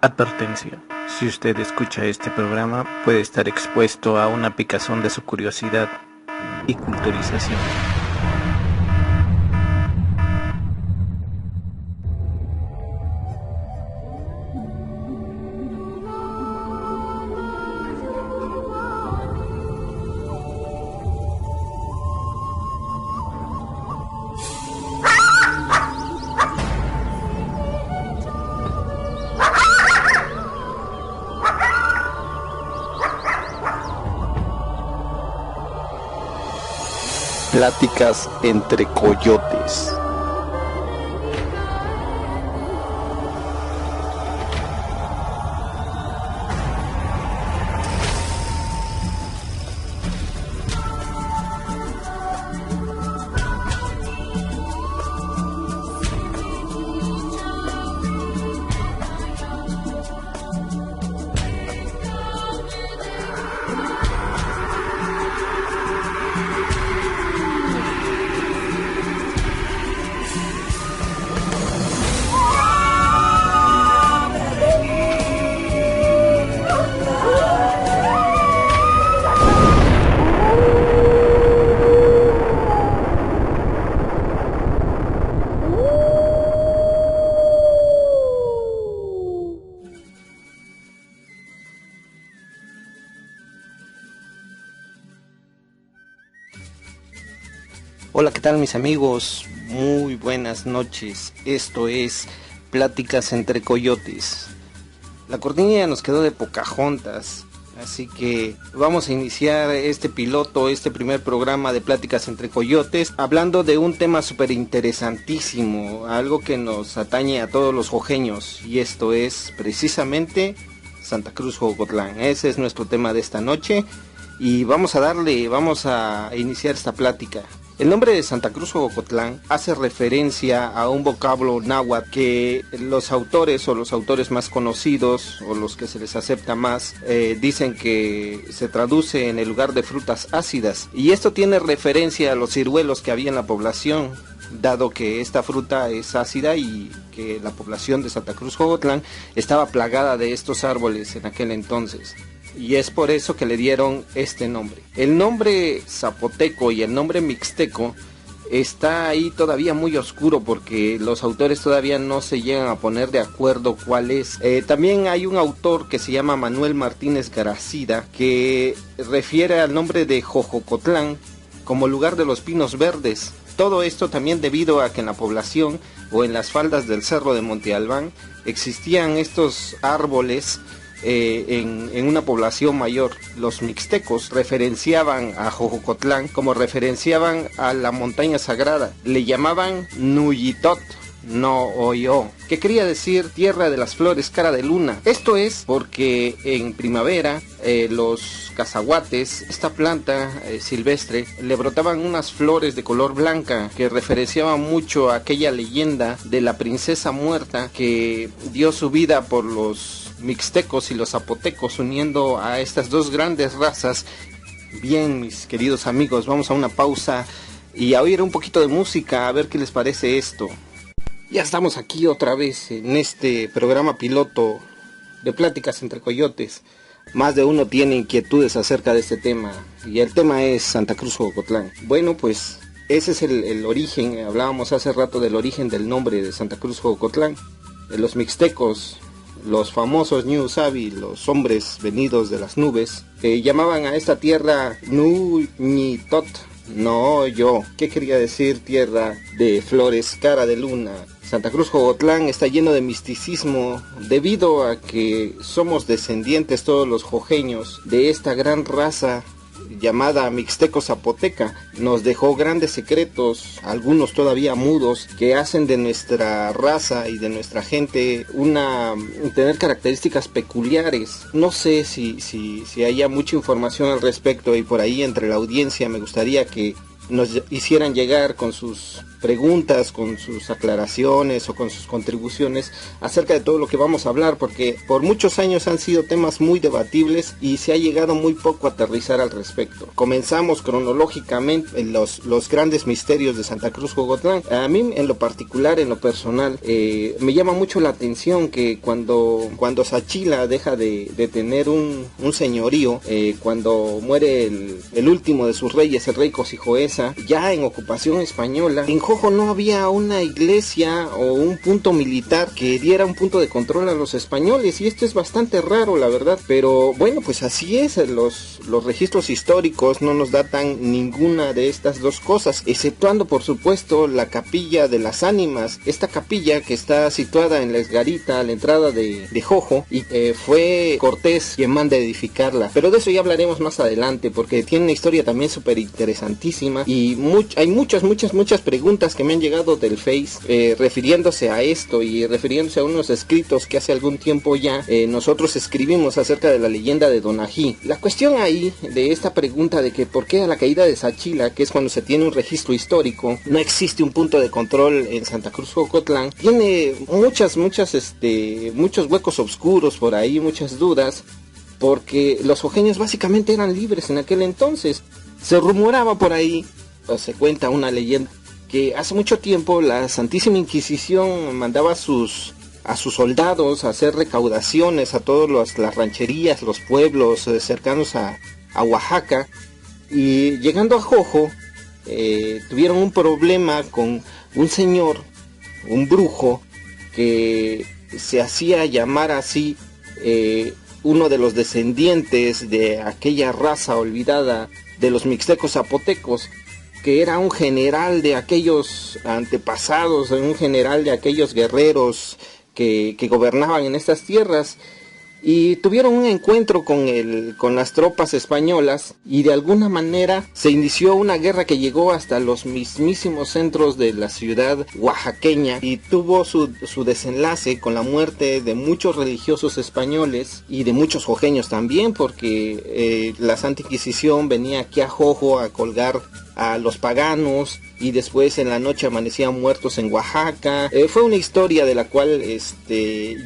Advertencia: si usted escucha este programa, puede estar expuesto a una picazón de su curiosidad y culturización. Pláticas entre coyotes. Hola, ¿qué tal mis amigos? Muy buenas noches. Esto es Pláticas entre Coyotes. La cortinilla nos quedó de Pocahontas, así que vamos a iniciar este piloto, este primer programa de Pláticas entre Coyotes, hablando de un tema súper interesantísimo, algo que nos atañe a todos los jojeños, y esto es precisamente Santa Cruz Jocotlán. Ese es nuestro tema de esta noche, y vamos a iniciar esta plática. El nombre de Santa Cruz Jocotlán hace referencia a un vocablo náhuatl que los autores o los autores más conocidos o los que se les acepta más dicen que se traduce en el lugar de frutas ácidas, y esto tiene referencia a los ciruelos que había en la población, dado que esta fruta es ácida y que la población de Santa Cruz Jocotlán estaba plagada de estos árboles en aquel entonces. Y es por eso que le dieron este nombre. El nombre zapoteco y el nombre mixteco está ahí todavía muy oscuro, porque los autores todavía no se llegan a poner de acuerdo cuál es. También hay un autor que se llama Manuel Martínez Garacida, que refiere al nombre de Jojocotlán como lugar de los pinos verdes. Todo esto también debido a que en la población o en las faldas del cerro de Monte Albán existían estos árboles en una población mayor. Los mixtecos referenciaban a Jojocotlán como referenciaban a la montaña sagrada. Le llamaban Nuyitot, no Oyo, que quería decir tierra de las flores, cara de luna. Esto es porque en primavera los cazahuates, esta planta silvestre, le brotaban unas flores de color blanca que referenciaban mucho a aquella leyenda de la princesa muerta que dio su vida por los mixtecos y los zapotecos, uniendo a estas dos grandes razas. Bien, mis queridos amigos, vamos a una pausa y a oír un poquito de música, a ver qué les parece esto. Ya estamos aquí otra vez en este programa piloto de Pláticas entre Coyotes. Más de uno tiene inquietudes acerca de este tema, y el tema es Santa Cruz Jocotlán. Bueno, pues ese es el origen. Hablábamos hace rato del origen del nombre de Santa Cruz Jocotlán. De los mixtecos, los famosos Ñu Sabi, los hombres venidos de las nubes, llamaban a esta tierra Nuñitot, no yo. ¿Qué quería decir tierra de flores, cara de luna? Santa Cruz Jocotlán está lleno de misticismo debido a que somos descendientes todos los jojeños de esta gran raza llamada Mixteco Zapoteca. Nos dejó grandes secretos, algunos todavía mudos, que hacen de nuestra raza y de nuestra gente tener características peculiares. No sé si haya mucha información al respecto, y por ahí entre la audiencia me gustaría que nos hicieran llegar con sus preguntas, con sus aclaraciones o con sus contribuciones acerca de todo lo que vamos a hablar, porque por muchos años han sido temas muy debatibles y se ha llegado muy poco a aterrizar al respecto. Comenzamos cronológicamente en los grandes misterios de Santa Cruz Jogotlán. A mí en lo particular, en lo personal, me llama mucho la atención que cuando Sachila deja de tener un señorío, cuando muere el último de sus reyes, el rey Cosijoesa, ya en ocupación española, en Jojo no había una iglesia o un punto militar que diera un punto de control a los españoles, y esto es bastante raro, la verdad, pero bueno, pues así es. Los registros históricos no nos datan ninguna de estas dos cosas, exceptuando por supuesto la capilla de las ánimas, esta capilla que está situada en la Esgarita, a la entrada de Jojo, y fue Cortés quien manda edificarla, pero de eso ya hablaremos más adelante, porque tiene una historia también súper interesantísima, y hay muchas preguntas que me han llegado del Face refiriéndose a esto y refiriéndose a unos escritos que hace algún tiempo ya nosotros escribimos acerca de la leyenda de Donají. La cuestión ahí de esta pregunta de que por qué a la caída de Sachila, que es cuando se tiene un registro histórico, no existe un punto de control en Santa Cruz Jocotlán, tiene muchos huecos oscuros por ahí, muchas dudas, porque los jojeños básicamente eran libres en aquel entonces. Se rumoraba por ahí, o se cuenta una leyenda, que hace mucho tiempo la Santísima Inquisición mandaba a sus soldados a hacer recaudaciones a todas las rancherías, los pueblos cercanos a Oaxaca, y llegando a Jojo tuvieron un problema con un señor, un brujo, que se hacía llamar así uno de los descendientes de aquella raza olvidada de los mixtecos zapotecos, que era un general de aquellos antepasados, un general de aquellos guerreros que gobernaban en estas tierras, y tuvieron un encuentro con las tropas españolas, y de alguna manera se inició una guerra que llegó hasta los mismísimos centros de la ciudad oaxaqueña, y tuvo su desenlace con la muerte de muchos religiosos españoles y de muchos jojeños también, porque la Santa Inquisición venía aquí a Jojo a colgar a los paganos, y después en la noche amanecían muertos en Oaxaca. Fue una historia de la cual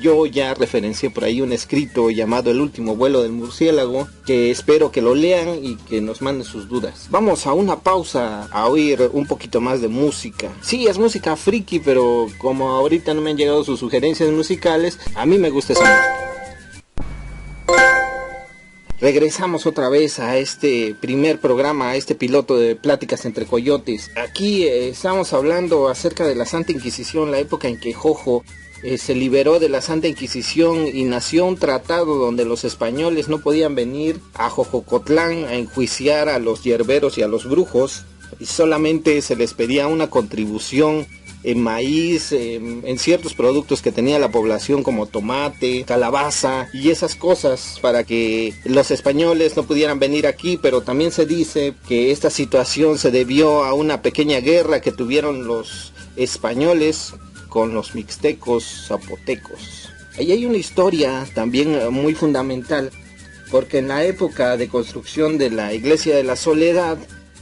yo ya referencié por ahí un escrito llamado El último vuelo del murciélago, que espero que lo lean y que nos manden sus dudas. Vamos a una pausa a oír un poquito más de música. Sí, es música friki, pero como ahorita no me han llegado sus sugerencias musicales, a mí me gusta esa música. Regresamos otra vez a este primer programa, a este piloto de Pláticas entre Coyotes. Aquí estamos hablando acerca de la Santa Inquisición, la época en que Jojo se liberó de la Santa Inquisición y nació un tratado donde los españoles no podían venir a Jojocotlán a enjuiciar a los yerberos y a los brujos, y solamente se les pedía una contribución en maíz, en ciertos productos que tenía la población como tomate, calabaza y esas cosas, para que los españoles no pudieran venir aquí. Pero también se dice que esta situación se debió a una pequeña guerra que tuvieron los españoles con los mixtecos zapotecos. Ahí hay una historia también muy fundamental, porque en la época de construcción de la iglesia de la Soledad,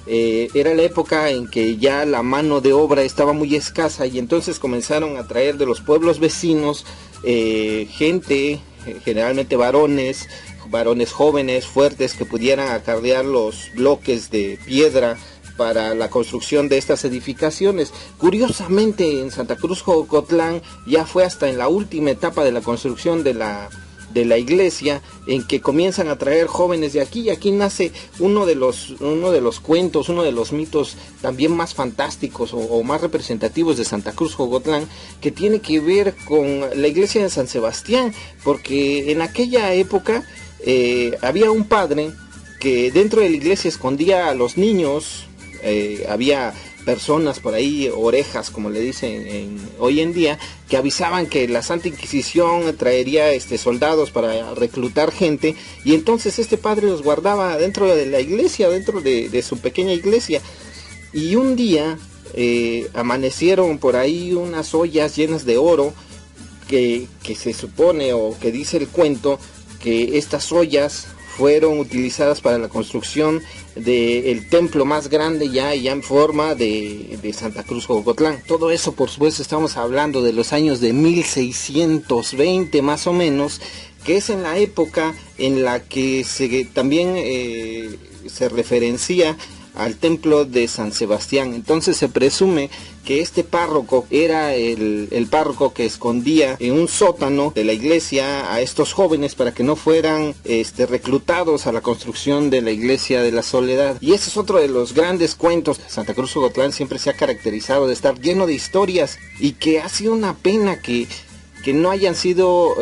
era la época en que ya la mano de obra estaba muy escasa, y entonces comenzaron a traer de los pueblos vecinos gente, generalmente varones jóvenes, fuertes, que pudieran acarrear los bloques de piedra para la construcción de estas edificaciones. Curiosamente, en Santa Cruz Jocotlán ya fue hasta en la última etapa de la construcción de la iglesia en que comienzan a traer jóvenes de aquí, y aquí nace uno de los cuentos, uno de los mitos también más fantásticos o más representativos de Santa Cruz Jocotlán, que tiene que ver con la iglesia de San Sebastián, porque en aquella época había un padre que dentro de la iglesia escondía a los niños. Había personas por ahí, orejas como le dicen hoy en día, que avisaban que la Santa Inquisición traería soldados para reclutar gente, y entonces este padre los guardaba dentro de la iglesia, dentro de su pequeña iglesia. Y un día amanecieron por ahí unas ollas llenas de oro, que se supone, o que dice el cuento, que estas ollas fueron utilizadas para la construcción del templo más grande ya en forma de Santa Cruz Jocotlán. Todo eso, por supuesto, estamos hablando de los años de 1620 más o menos, que es en la época en la que también se referencia al templo de San Sebastián. Entonces se presume que este párroco era el párroco que escondía en un sótano de la iglesia a estos jóvenes para que no fueran reclutados a la construcción de la iglesia de la Soledad. Y ese es otro de los grandes cuentos. Santa Cruz Jocotlán siempre se ha caracterizado de estar lleno de historias, y que ha sido una pena que no hayan sido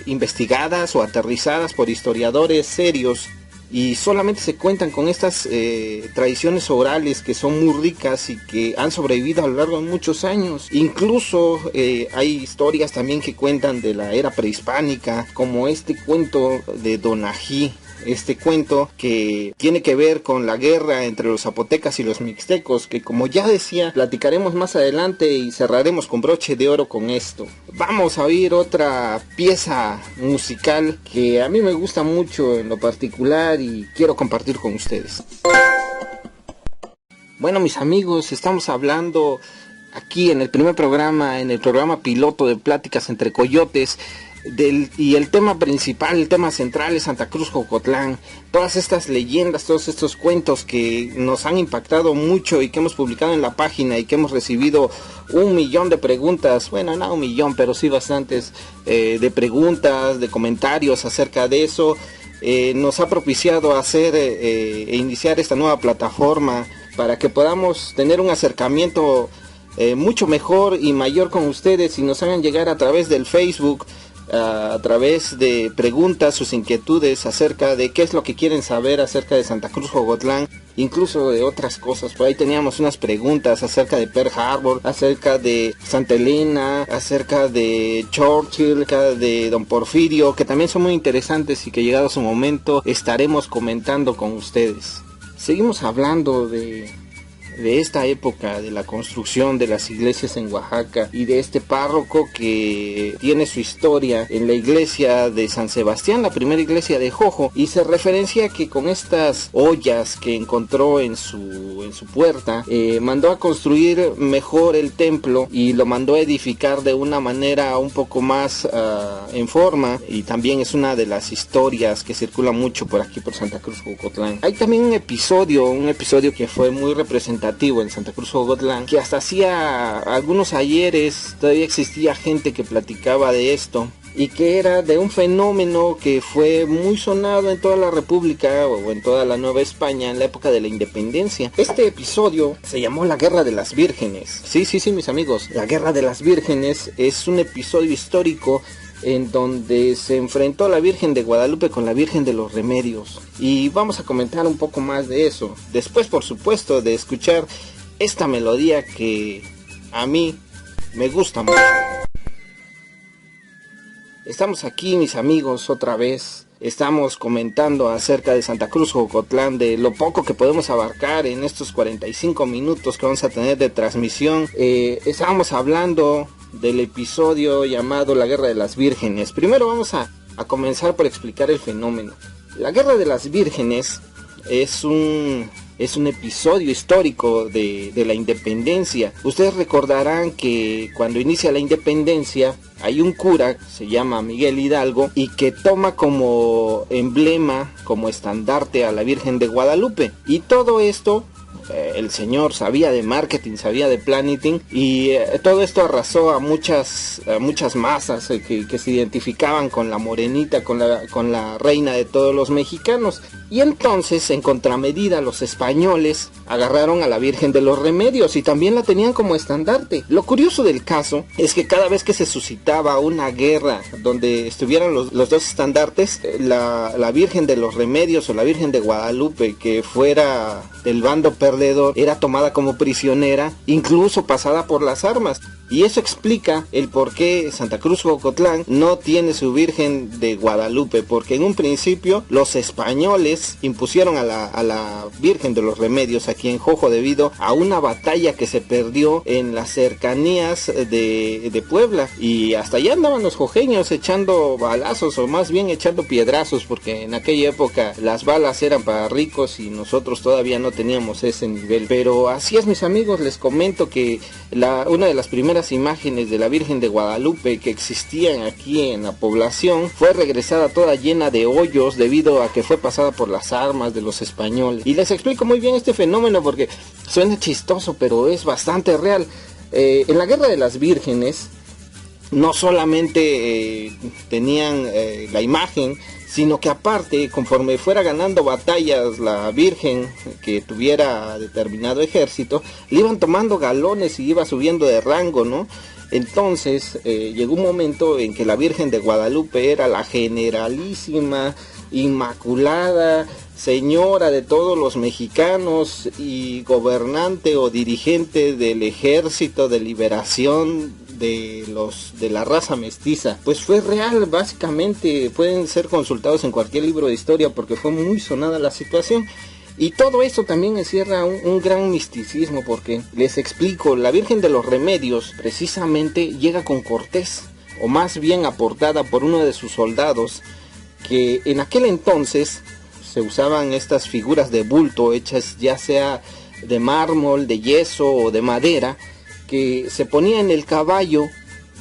investigadas o aterrizadas por historiadores serios, y solamente se cuentan con estas tradiciones orales que son muy ricas y que han sobrevivido a lo largo de muchos años. Incluso hay historias también que cuentan de la era prehispánica, como este cuento de Donají. Este cuento que tiene que ver con la guerra entre los zapotecas y los mixtecos, que, como ya decía, platicaremos más adelante y cerraremos con broche de oro con esto. Vamos a oír otra pieza musical que a mí me gusta mucho en lo particular y quiero compartir con ustedes. Bueno, mis amigos, estamos hablando aquí en el primer programa, en el programa piloto de Pláticas entre Coyotes, y el tema principal, el tema central es Santa Cruz Jocotlán. Todas estas leyendas, todos estos cuentos que nos han impactado mucho y que hemos publicado en la página y que hemos recibido 1 millón de preguntas, bueno, no 1 millón, pero sí bastantes de preguntas, de comentarios acerca de eso. Nos ha propiciado hacer e iniciar esta nueva plataforma para que podamos tener un acercamiento mucho mejor y mayor con ustedes, y nos hagan llegar a través del Facebook, a través de preguntas, sus inquietudes acerca de qué es lo que quieren saber acerca de Santa Cruz Jocotlán, incluso de otras cosas. Por ahí teníamos unas preguntas acerca de Pearl Harbor, acerca de Santa Elena, acerca de Churchill, acerca de Don Porfirio, que también son muy interesantes y que, llegado su momento, estaremos comentando con ustedes. Seguimos hablando de esta época de la construcción de las iglesias en Oaxaca y de este párroco que tiene su historia en la iglesia de San Sebastián, la primera iglesia de Jojo, y se referencia que con estas ollas que encontró en su puerta, mandó a construir mejor el templo y lo mandó a edificar de una manera un poco más en forma, y también es una de las historias que circula mucho por aquí, por Santa Cruz Jocotlán. Hay también un episodio que fue muy representativo en Santa Cruz Jocotlán, que hasta hacía algunos ayeres todavía existía gente que platicaba de esto, y que era de un fenómeno que fue muy sonado en toda la República o en toda la Nueva España en la época de la Independencia. Este episodio se llamó la Guerra de las Vírgenes. Sí, mis amigos, la Guerra de las Vírgenes es un episodio histórico en donde se enfrentó la Virgen de Guadalupe con la Virgen de los Remedios, y vamos a comentar un poco más de eso después, por supuesto, de escuchar esta melodía que a mí me gusta mucho. Estamos aquí, mis amigos, otra vez. Estamos comentando acerca de Santa Cruz Jocotlán, de lo poco que podemos abarcar en estos 45 minutos que vamos a tener de transmisión. Estábamos hablando del episodio llamado la Guerra de las Vírgenes. Primero vamos a comenzar por explicar el fenómeno. La Guerra de las Vírgenes es un episodio histórico de la independencia. Ustedes recordarán que cuando inicia la independencia hay un cura, se llama Miguel Hidalgo, y que toma como emblema, como estandarte, a la Virgen de Guadalupe. Y todo esto, el señor sabía de marketing, sabía de planning, y todo esto arrasó a muchas masas que se identificaban con la morenita, con la reina de todos los mexicanos. Y entonces, en contramedida, los españoles agarraron a la Virgen de los Remedios y también la tenían como estandarte. Lo curioso del caso es que cada vez que se suscitaba una guerra donde estuvieran los dos estandartes, la Virgen de los Remedios o la Virgen de Guadalupe, que fuera del bando perdedor, era tomada como prisionera, incluso pasada por las armas. Y eso explica el por qué Santa Cruz Jocotlán no tiene su Virgen de Guadalupe, porque en un principio los españoles impusieron a la Virgen de los Remedios aquí en Jojo debido a una batalla que se perdió en las cercanías de Puebla, y hasta allá andaban los jojeños echando balazos, o más bien echando piedrazos, porque en aquella época las balas eran para ricos y nosotros todavía no teníamos ese nivel. Pero así es, mis amigos, les comento que una de las primeras imágenes de la Virgen de Guadalupe que existían aquí en la población fue regresada toda llena de hoyos debido a que fue pasada por las armas de los españoles. Y les explico muy bien este fenómeno porque suena chistoso, pero es bastante real. En la Guerra de las Vírgenes no solamente tenían la imagen, sino que aparte, conforme fuera ganando batallas la Virgen que tuviera determinado ejército, le iban tomando galones y iba subiendo de rango, ¿no? Entonces llegó un momento en que la Virgen de Guadalupe era la generalísima, inmaculada, señora de todos los mexicanos y gobernante o dirigente del Ejército de Liberación de la raza mestiza. Pues fue real, básicamente pueden ser consultados en cualquier libro de historia porque fue muy sonada la situación. Y todo esto también encierra un gran misticismo, porque les explico, la Virgen de los Remedios precisamente llega con Cortés, o más bien aportada por uno de sus soldados, que en aquel entonces se usaban estas figuras de bulto hechas ya sea de mármol, de yeso o de madera, que se ponía en el caballo,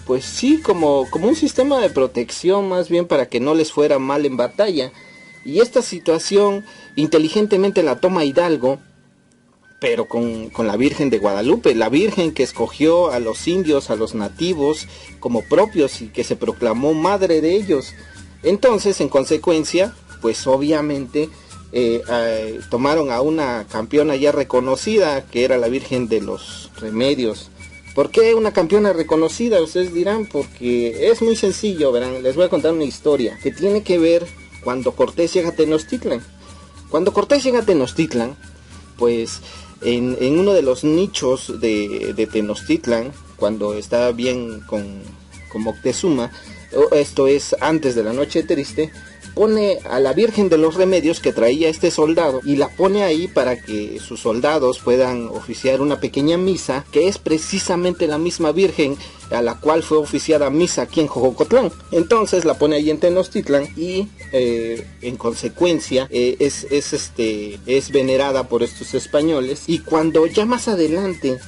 pues sí, como un sistema de protección, más bien para que no les fuera mal en batalla. Y esta situación inteligentemente la toma Hidalgo, pero con la Virgen de Guadalupe, la Virgen que escogió a los indios, a los nativos como propios y que se proclamó madre de ellos. Entonces, en consecuencia, pues obviamente tomaron a una campeona ya reconocida, que era la Virgen de los Remedios. ¿Por qué una campeona reconocida? Ustedes dirán, porque es muy sencillo, verán, les voy a contar una historia que tiene que ver cuando Cortés llega a Tenochtitlan. Cuando Cortés llega a Tenochtitlan, pues en uno de los nichos de Tenochtitlan, cuando está bien con Moctezuma, esto es antes de la noche triste, pone a la Virgen de los Remedios que traía este soldado y la pone ahí para que sus soldados puedan oficiar una pequeña misa, que es precisamente la misma Virgen a la cual fue oficiada misa aquí en Jocotlán. Entonces la pone ahí en Tenochtitlan y en consecuencia es venerada por estos españoles. Y cuando ya más adelante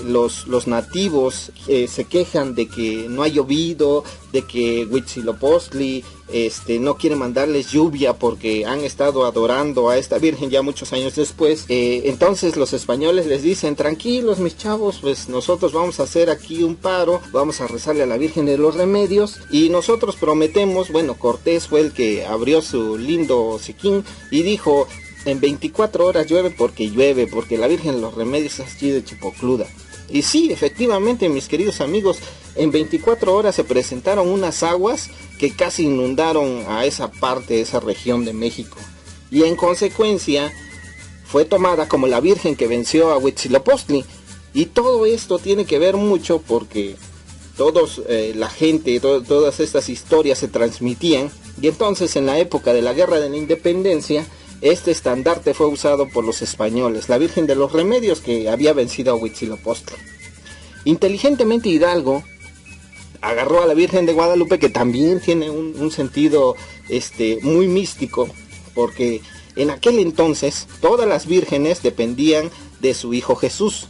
los nativos se quejan de que no ha llovido, de que Huitzilopochtli no quiere mandarles lluvia porque han estado adorando a esta Virgen ya muchos años después, entonces los españoles les dicen: tranquilos mis chavos, pues nosotros vamos a hacer aquí un paro, vamos a rezarle a la Virgen de los Remedios y nosotros prometemos, bueno, Cortés fue el que abrió su lindo hociquín y dijo: en 24 horas llueve, porque la Virgen de los Remedios es así de chipocluda. Y sí, efectivamente, mis queridos amigos, en 24 horas se presentaron unas aguas que casi inundaron a esa parte, esa región de México. Y en consecuencia fue tomada como la Virgen que venció a Huitzilopochtli. Y todo esto tiene que ver mucho porque la gente, todas estas historias se transmitían. Y entonces en la época de la Guerra de la Independencia, este estandarte fue usado por los españoles, la Virgen de los Remedios que había vencido a Huitzilopochtli. Inteligentemente Hidalgo agarró a la Virgen de Guadalupe, que también tiene un sentido muy místico, porque en aquel entonces todas las vírgenes dependían de su hijo Jesús.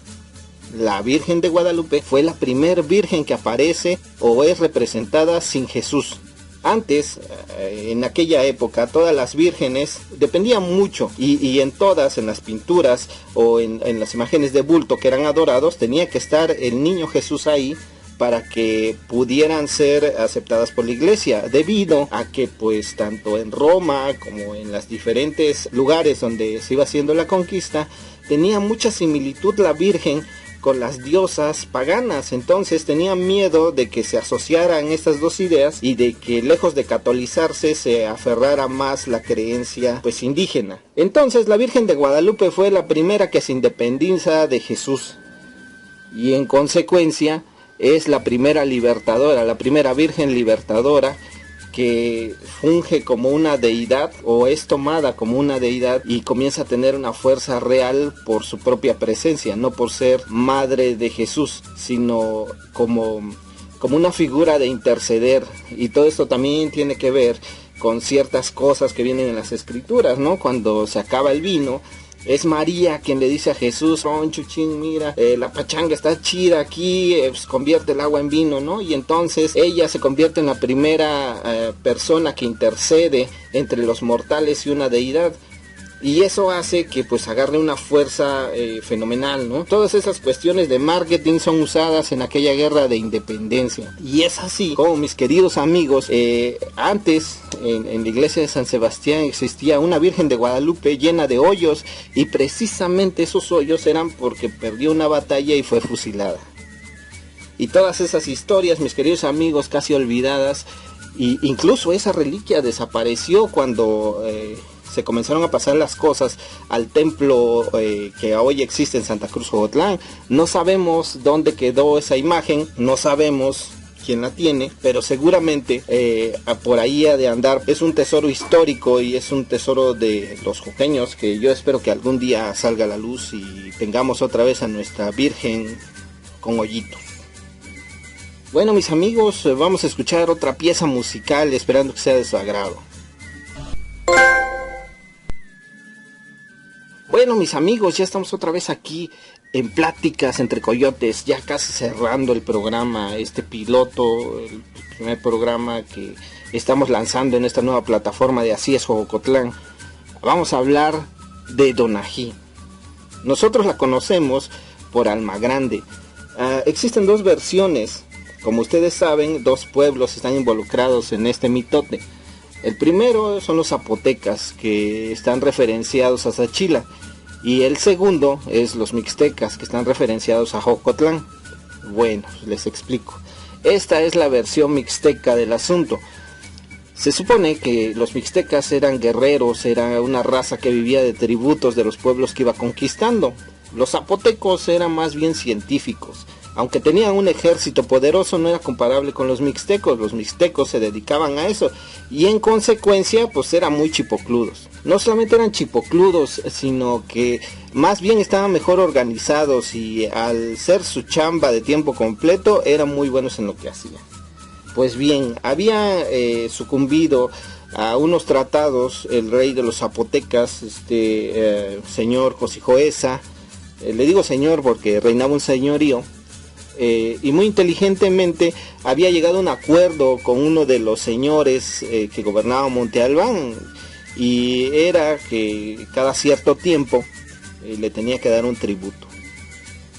La Virgen de Guadalupe fue la primer virgen que aparece o es representada sin Jesús. Antes, en aquella época, todas las vírgenes dependían mucho y en todas, en las pinturas o en las imágenes de bulto que eran adorados, tenía que estar el niño Jesús ahí para que pudieran ser aceptadas por la iglesia, debido a que pues tanto en Roma como en los diferentes lugares donde se iba haciendo la conquista, tenía mucha similitud la Virgen con las diosas paganas. Entonces tenían miedo de que se asociaran estas dos ideas y de que lejos de catolizarse se aferrara más la creencia pues indígena. Entonces la Virgen de Guadalupe fue la primera que se independiza de Jesús. y en consecuencia es la primera libertadora, la primera virgen libertadora que funge como una deidad o es tomada como una deidad y comienza a tener una fuerza real por su propia presencia, no por ser madre de Jesús, sino como una figura de interceder. Y todo esto también tiene que ver con ciertas cosas que vienen en las escrituras, ¿no? Cuando se acaba el vino, es María quien le dice a Jesús: oh, chuchín, mira, la pachanga está chida aquí, pues convierte el agua en vino, ¿no? Y entonces ella se convierte en la primera persona que intercede entre los mortales y una deidad. Y eso hace que pues agarre una fuerza fenomenal, ¿no? Todas esas cuestiones de marketing son usadas en aquella guerra de independencia. Y es así como, mis queridos amigos, antes en la iglesia de San Sebastián existía una Virgen de Guadalupe llena de hoyos, y precisamente esos hoyos eran porque perdió una batalla y fue fusilada. Y todas esas historias, mis queridos amigos, casi olvidadas, y incluso esa reliquia desapareció cuando se comenzaron a pasar las cosas al templo que hoy existe en Santa Cruz, Jogotlán. No sabemos dónde quedó esa imagen, no sabemos quién la tiene, pero seguramente por ahí ha de andar. Es un tesoro histórico y es un tesoro de los joqueños que yo espero que algún día salga a la luz y tengamos otra vez a nuestra Virgen con hoyito. Bueno, mis amigos, vamos a escuchar otra pieza musical, esperando que sea de su agrado. Bueno, mis amigos, ya estamos otra vez aquí en Pláticas entre Coyotes, ya casi cerrando el programa, este piloto, el primer programa que estamos lanzando en esta nueva plataforma de Así es Jogotlán. Vamos a hablar de Donají. Nosotros la conocemos por Almagrande. Existen dos versiones. Como ustedes saben, dos pueblos están involucrados en este mitote. El primero son los zapotecas, que están referenciados a Sachila, y el segundo es los mixtecas, que están referenciados a Jocotlán. Bueno, les explico. Esta es la versión mixteca del asunto. Se supone que los mixtecas eran guerreros, era una raza que vivía de tributos de los pueblos que iba conquistando. Los zapotecos eran más bien científicos. Aunque tenían un ejército poderoso, no era comparable con los mixtecos. Los mixtecos se dedicaban a eso y en consecuencia pues eran muy chipocludos. No solamente eran chipocludos, sino que más bien estaban mejor organizados, y al ser su chamba de tiempo completo eran muy buenos en lo que hacían. Pues bien, había sucumbido a unos tratados el rey de los zapotecas, señor Josijoesa. Le digo señor porque reinaba un señorío. Y muy inteligentemente había llegado a un acuerdo con uno de los señores que gobernaba Monte Albán, y era que cada cierto tiempo le tenía que dar un tributo.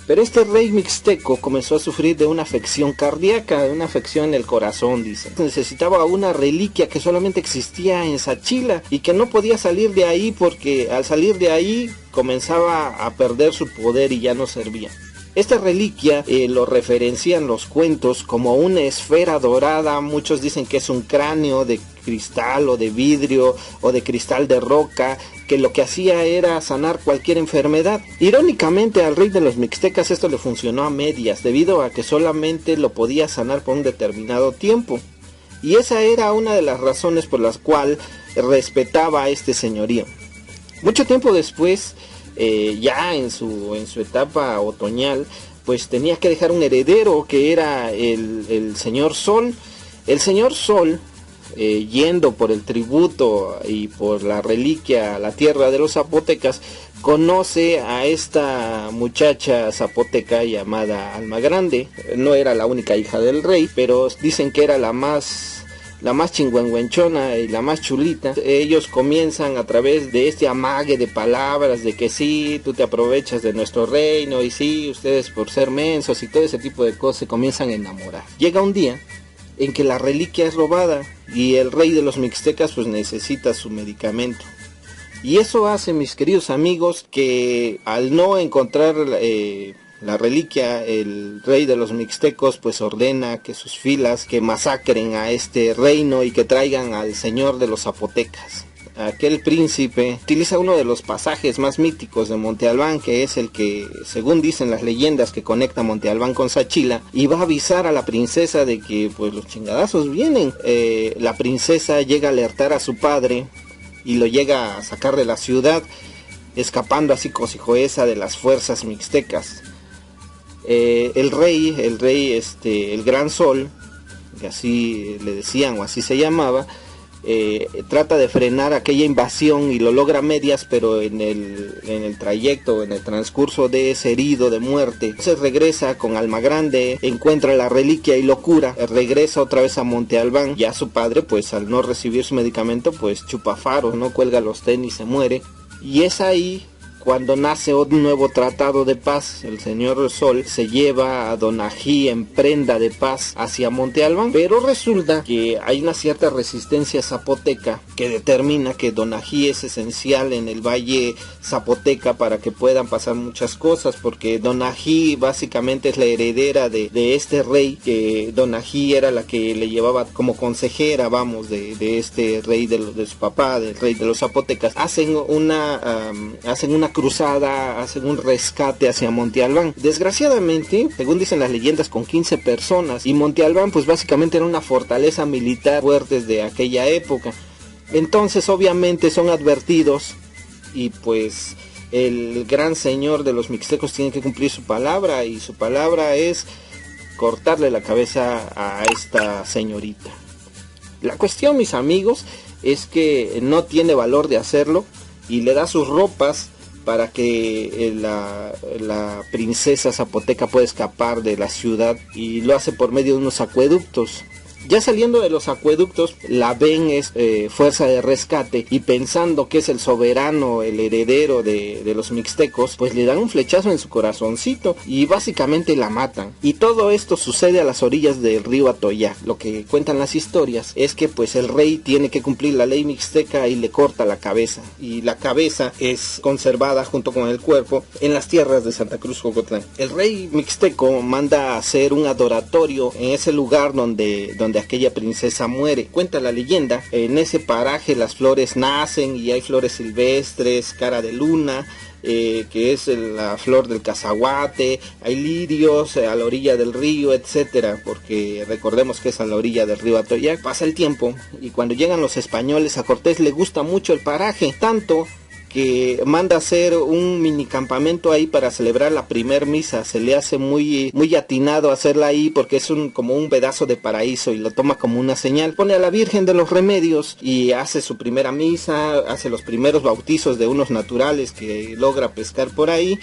Pero este rey mixteco comenzó a sufrir de una afección cardíaca, de una afección en el corazón, dice. Necesitaba una reliquia que solamente existía en Sachila y que no podía salir de ahí, porque al salir de ahí comenzaba a perder su poder y ya no servía. Esta reliquia lo referencian los cuentos como una esfera dorada. Muchos dicen que es un cráneo de cristal o de vidrio o de cristal de roca, que lo que hacía era sanar cualquier enfermedad. Irónicamente, al rey de los mixtecas esto le funcionó a medias, debido a que solamente lo podía sanar por un determinado tiempo. Y esa era una de las razones por las cuales respetaba a este señorío. Mucho tiempo después, ya en su etapa otoñal, pues tenía que dejar un heredero, que era el señor Sol. El señor Sol, yendo por el tributo y por la reliquia a la tierra de los zapotecas, conoce a esta muchacha zapoteca llamada Almagrande. No era la única hija del rey, pero dicen que era la más chingüengüenchona y la más chulita. Ellos comienzan a través de este amague de palabras, de que sí, tú te aprovechas de nuestro reino, y sí, ustedes por ser mensos y todo ese tipo de cosas, se comienzan a enamorar. Llega un día en que la reliquia es robada y el rey de los mixtecas pues necesita su medicamento. Y eso hace, mis queridos amigos, que al no encontrar la reliquia, el rey de los mixtecos pues ordena que sus filas que masacren a este reino y que traigan al señor de los zapotecas. aquel príncipe utiliza uno de los pasajes más míticos de Monte Albán, que es el que, según dicen las leyendas, que conecta Monte Albán con Sachila, y va a avisar a la princesa de que pues los chingadazos vienen. La princesa llega a alertar a su padre y lo llega a sacar de la ciudad, escapando así cosijoesa de las fuerzas mixtecas. El rey, el Gran Sol, que así le decían o así se llamaba, trata de frenar aquella invasión y lo logra a medias, pero en el trayecto, en el transcurso de ese herido de muerte, entonces regresa con Almagrande, encuentra la reliquia y lo cura, regresa otra vez a Monte Albán. Ya su padre, pues al no recibir su medicamento, pues chupa faros, no cuelga los tenis, se muere, y es ahí cuando nace un nuevo tratado de paz. El señor Sol se lleva a Don Ají en prenda de paz hacia Monte Albán, pero resulta que hay una cierta resistencia zapoteca que determina que Don Ají es esencial en el valle zapoteca para que puedan pasar muchas cosas, porque Don Ají básicamente es la heredera de este rey, que Don Ají era la que le llevaba como consejera, vamos, de este rey de su papá, del rey de los zapotecas. Hacen una cruzada, hacen un rescate hacia Monte Albán. Desgraciadamente, según dicen las leyendas, con 15 personas, y Monte Albán pues básicamente era una fortaleza militar fuerte de aquella época. Entonces obviamente son advertidos y pues el gran señor de los mixtecos tiene que cumplir su palabra, y su palabra es cortarle la cabeza a esta señorita. La cuestión, mis amigos, es que no tiene valor de hacerlo y le da sus ropas para que la princesa zapoteca pueda escapar de la ciudad, y lo hace por medio de unos acueductos. Ya saliendo de los acueductos, la ven fuerza de rescate, y pensando que es el soberano, el heredero de los mixtecos, pues le dan un flechazo en su corazoncito y básicamente la matan. Y todo esto sucede a las orillas del río Atoyac. Lo que cuentan las historias es que pues el rey tiene que cumplir la ley mixteca y le corta la cabeza, y la cabeza es conservada junto con el cuerpo en las tierras de Santa Cruz Jocotlán. El rey mixteco manda a hacer un adoratorio en ese lugar donde aquella princesa muere. Cuenta la leyenda, en ese paraje las flores nacen y hay flores silvestres, cara de luna, que es la flor del cazaguate, hay lirios a la orilla del río, etcétera, porque recordemos que es a la orilla del río Atoyac. Pasa el tiempo y cuando llegan los españoles, a Cortés le gusta mucho el paraje, tanto que manda hacer un mini campamento ahí para celebrar la primer misa. Se le hace muy atinado hacerla ahí, porque es como un pedazo de paraíso, y lo toma como una señal. Pone a la Virgen de los Remedios y hace su primera misa, hace los primeros bautizos de unos naturales que logra pescar por ahí.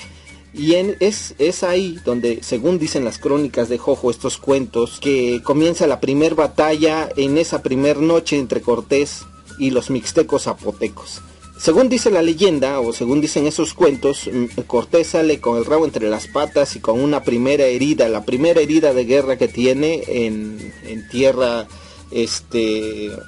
Y es ahí donde, según dicen las crónicas de Jojo, estos cuentos, que comienza la primer batalla en esa primer noche entre Cortés y los mixtecos zapotecos. Según dice la leyenda, o según dicen esos cuentos, Cortés sale con el rabo entre las patas y con una primera herida, la primera herida de guerra que tiene en tierra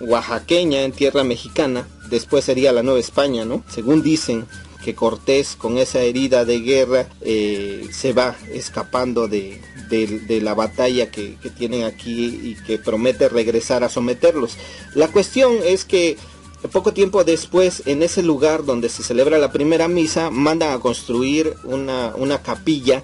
oaxaqueña, en tierra mexicana. Después sería la Nueva España, ¿no? Según dicen que Cortés, con esa herida de guerra, se va escapando de la batalla que tienen aquí, y que promete regresar a someterlos. La cuestión es que poco tiempo después, en ese lugar donde se celebra la primera misa, mandan a construir una capilla,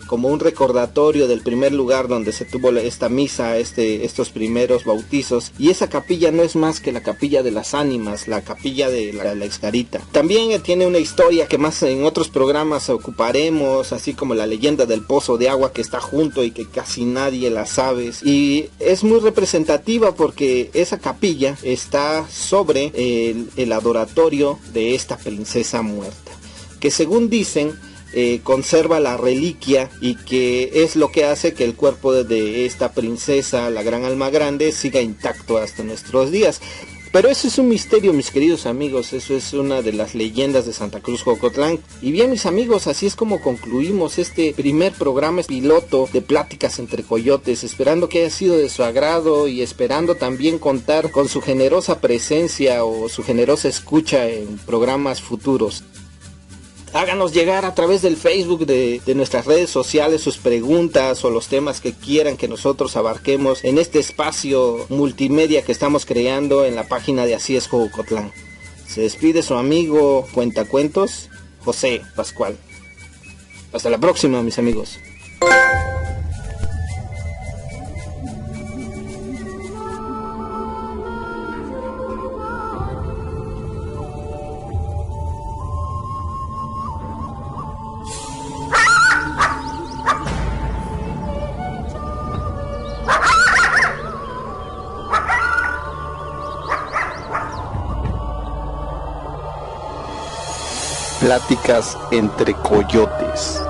como un recordatorio del primer lugar donde se tuvo esta misa, estos primeros bautizos. Y esa capilla no es más que la capilla de las ánimas, la capilla de la Exgarita. También tiene una historia que más en otros programas ocuparemos, así como la leyenda del pozo de agua que está junto y que casi nadie la sabe. Y es muy representativa porque esa capilla está sobre el adoratorio de esta princesa muerta, que según dicen conserva la reliquia, y que es lo que hace que el cuerpo de esta princesa, la gran Almagrande, siga intacto hasta nuestros días. Pero eso es un misterio, mis queridos amigos, eso es una de las leyendas de Santa Cruz Jocotlán. Y bien, mis amigos, así es como concluimos este primer programa piloto de Pláticas entre Coyotes, esperando que haya sido de su agrado y esperando también contar con su generosa presencia o su generosa escucha en programas futuros. Háganos llegar a través del Facebook de nuestras redes sociales sus preguntas o los temas que quieran que nosotros abarquemos en este espacio multimedia que estamos creando en la página de Así es Jocotlán. Se despide su amigo cuentacuentos, José Pascual. Hasta la próxima, mis amigos. Pláticas entre coyotes.